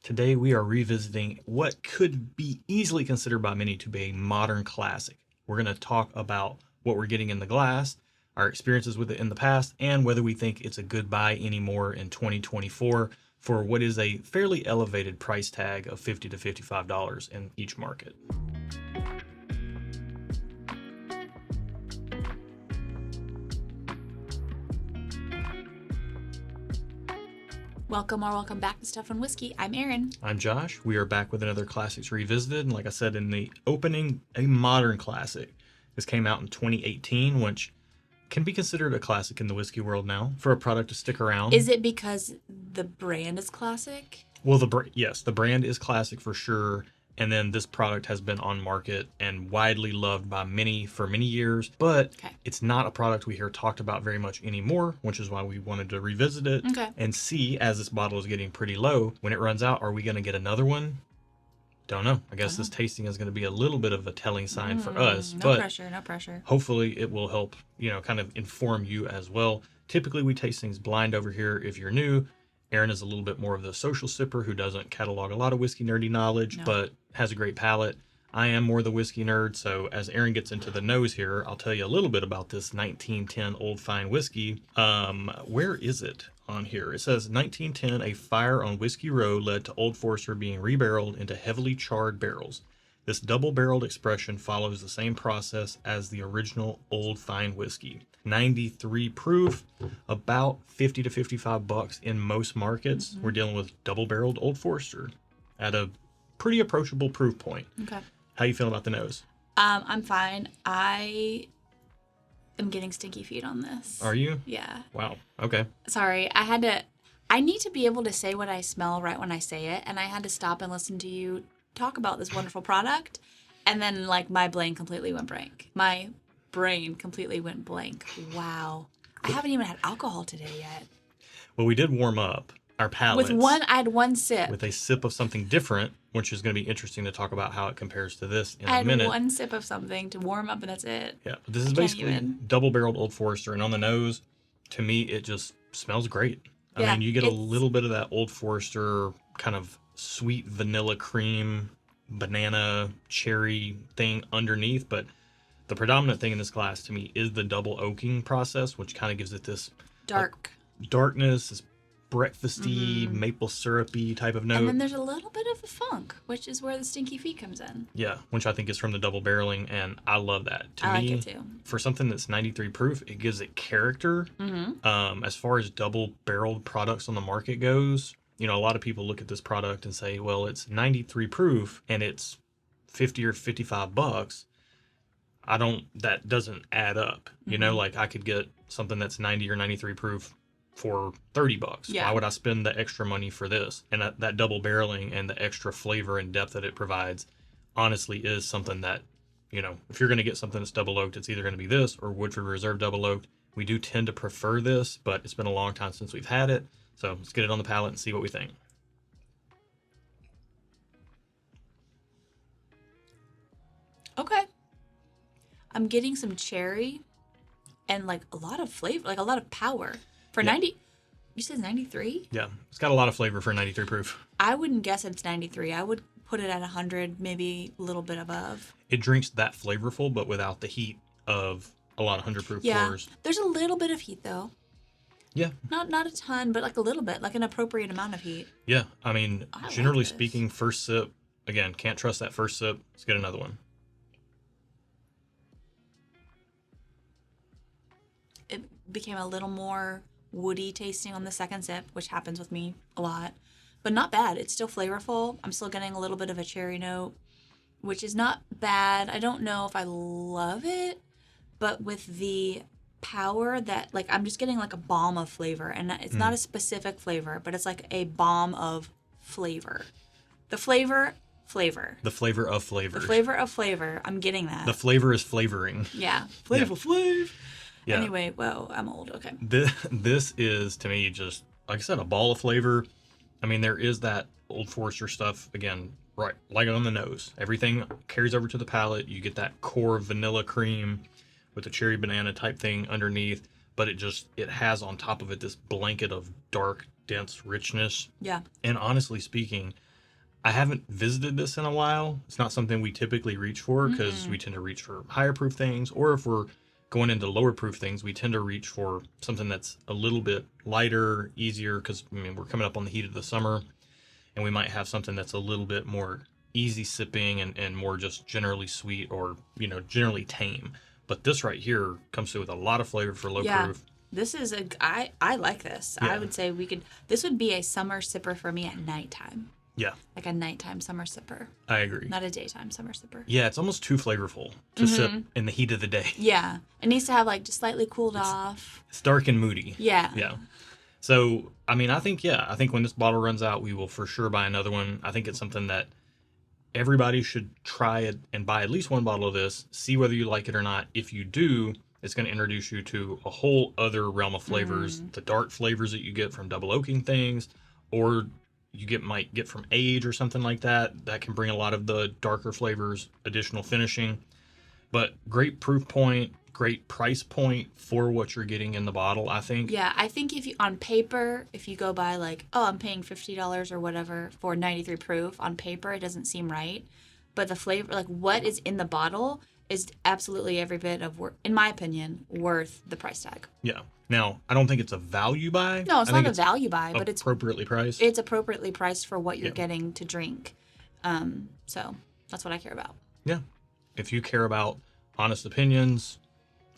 Today we are revisiting what could be easily considered by many to be a modern classic. We're going to talk about what we're getting in the glass, our experiences with it in the past, and whether we think it's a good buy anymore in 2024 for what is a fairly elevated price tag of $50 to $55 in each market. Welcome back to Stuff and Whiskey. I'm Erin. I'm Josh. We are back with another Classics Revisited, and like I said in the opening, a modern classic. This came out in 2018, which can be considered a classic in the whiskey world now for a product to stick around. Is it because the brand is classic? Well, yes, the brand is classic for sure. And then this product has been on market and widely loved by many for many years, but It's not a product we hear talked about very much anymore, which is why we wanted to revisit it and see, as this bottle is getting pretty low, when it runs out, are we going to get another one? Don't know. I guess this tasting is going to be a little bit of a telling sign for us. No pressure. Hopefully it will help, kind of inform you as well. Typically we taste things blind over here if you're new. Erin is a little bit more of the social sipper who doesn't catalog a lot of whiskey nerdy knowledge, but has a great palate. I am more the whiskey nerd, so as Erin gets into the nose here, I'll tell you a little bit about this 1910 Old Fine Whiskey. Where is it on here? It says 1910, a fire on Whiskey Row led to Old Forester being rebarreled into heavily charred barrels. This double-barreled expression follows the same process as the original Old Fine Whiskey. 93 proof, about 50 to 55 bucks in most markets. We're dealing with double-barreled Old Forester at a pretty approachable proof point. Okay. How you feeling about the nose? I'm fine. I am getting stinky feet on this. Are you? Yeah. Wow. Okay. Sorry, I need to be able to say what I smell right when I say it, and I had to stop and listen to you talk about this wonderful product, and then my brain completely went blank. Wow. I haven't even had alcohol today yet. Well, we did warm up our palates. I had one sip. With a sip of something different, which is going to be interesting to talk about how it compares to this in a minute. I had one sip of something to warm up, and that's it. Yeah, but this is basically double-barreled Old Forester, and on the nose, to me, it just smells great. I mean, you get a little bit of that Old Forester kind of sweet vanilla cream, banana, cherry thing underneath, but the predominant thing in this glass to me is the double oaking process, which kind of gives it this darkness, this breakfasty, maple syrupy type of note. And then there's a little bit of a funk, which is where the stinky feet comes in. Yeah, which I think is from the double barreling, and I love that. I like it too. For something that's 93 proof, it gives it character. As far as double barreled products on the market goes, a lot of people look at this product and say, well, it's 93 proof and it's 50 or 55 bucks. That doesn't add up. I could get something that's 90 or 93 proof for 30 bucks. Yeah. Why would I spend the extra money for this? And that double barreling and the extra flavor and depth that it provides honestly is something that, if you're going to get something that's double oaked, it's either going to be this or Woodford Reserve double oaked. We do tend to prefer this, but it's been a long time since we've had it. So let's get it on the palate and see what we think. Okay. I'm getting some cherry and a lot of flavor, a lot of power. For 90, you said 93? Yeah, it's got a lot of flavor for 93 proof. I wouldn't guess it's 93. I would put it at 100, maybe a little bit above. It drinks that flavorful, but without the heat of a lot of 100 proof pours. There's a little bit of heat though. Yeah. Not a ton, but a little bit, an appropriate amount of heat. Yeah, I mean, generally speaking, first sip, again, can't trust that first sip. Let's get another one. It became a little more woody tasting on the second sip, which happens with me a lot, but not bad. It's still flavorful. I'm still getting a little bit of a cherry note, which is not bad. I don't know if I love it, but with the power that I'm just getting a bomb of flavor, and it's not a specific flavor, but it's a bomb of flavor. The flavor of flavor. The flavor of flavor. I'm getting that. The flavor is flavoring. Yeah. Flav. Yeah. Anyway, whoa, I'm old. Okay. This is, to me, just, like I said, a ball of flavor. I mean, there is that Old Forester stuff, again, right, on the nose. Everything carries over to the palate. You get that core vanilla cream with the cherry banana type thing underneath, but it has on top of it this blanket of dark, dense richness. Yeah. And honestly speaking, I haven't visited this in a while. It's not something we typically reach for because we tend to reach for higher proof things, or if we're going into lower proof things, we tend to reach for something that's a little bit lighter, easier, because I mean, we're coming up on the heat of the summer, and we might have something that's a little bit more easy sipping and more just generally sweet or, you know, generally tame. But this right here comes through with a lot of flavor for low proof. This is I like this. Yeah. I would say this would be a summer sipper for me at nighttime. Yeah. Like a nighttime summer sipper. I agree. Not a daytime summer sipper. Yeah, it's almost too flavorful to sip in the heat of the day. Yeah. It needs to have like just slightly cooled off. It's dark and moody. Yeah. Yeah. So, I mean, I think when this bottle runs out, we will for sure buy another one. I think it's something that everybody should try it and buy at least one bottle of this, see whether you like it or not. If you do, it's going to introduce you to a whole other realm of flavors, the dark flavors that you get from double oaking things, or you might get from age or something like that. That can bring a lot of the darker flavors, additional finishing. But great proof point, great price point for what you're getting in the bottle, I think. Yeah, I think if you on paper, if you go by like, oh, I'm paying $50 or whatever for 93 proof, on paper it doesn't seem right. But the flavor, like what is in the bottle, is absolutely every bit of, in my opinion, worth the price tag. Yeah. Now, I don't think it's a value buy. No, it's not a value buy, but it's appropriately priced. It's appropriately priced for what you're getting to drink. So that's what I care about. Yeah. If you care about honest opinions,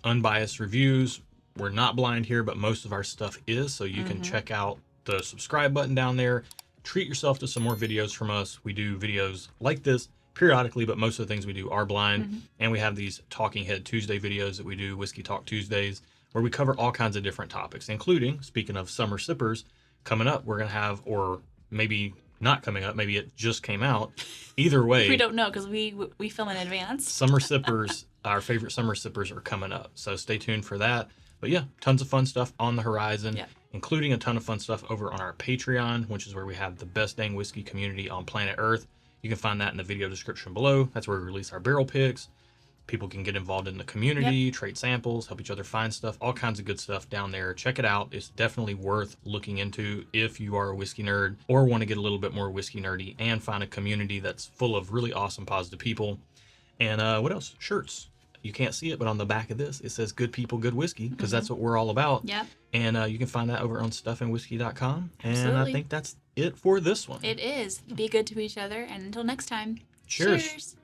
unbiased reviews, we're not blind here, but most of our stuff is. So you can check out the subscribe button down there. Treat yourself to some more videos from us. We do videos like this periodically, but most of the things we do are blind. And we have these Talking Head Tuesday videos that we do, Whiskey Talk Tuesdays, where we cover all kinds of different topics, including, speaking of summer sippers, coming up, we're going to have, or maybe not coming up, maybe it just came out. Either way. We don't know because we film in advance. Summer sippers, our favorite summer sippers are coming up. So stay tuned for that. But yeah, tons of fun stuff on the horizon, including a ton of fun stuff over on our Patreon, which is where we have the best dang whiskey community on planet Earth. You can find that in the video description below. That's where we release our barrel picks. People can get involved in the community, trade samples, help each other find stuff, all kinds of good stuff down there. Check it out. It's definitely worth looking into if you are a whiskey nerd or want to get a little bit more whiskey nerdy and find a community that's full of really awesome, positive people. And what else? Shirts. You can't see it, but on the back of this, it says good people, good whiskey, because that's what we're all about. Yep. And you can find that over on stuffandwhiskey.com. Absolutely. And I think that's it for this one. It is. Be good to each other. And until next time. Cheers. Cheers.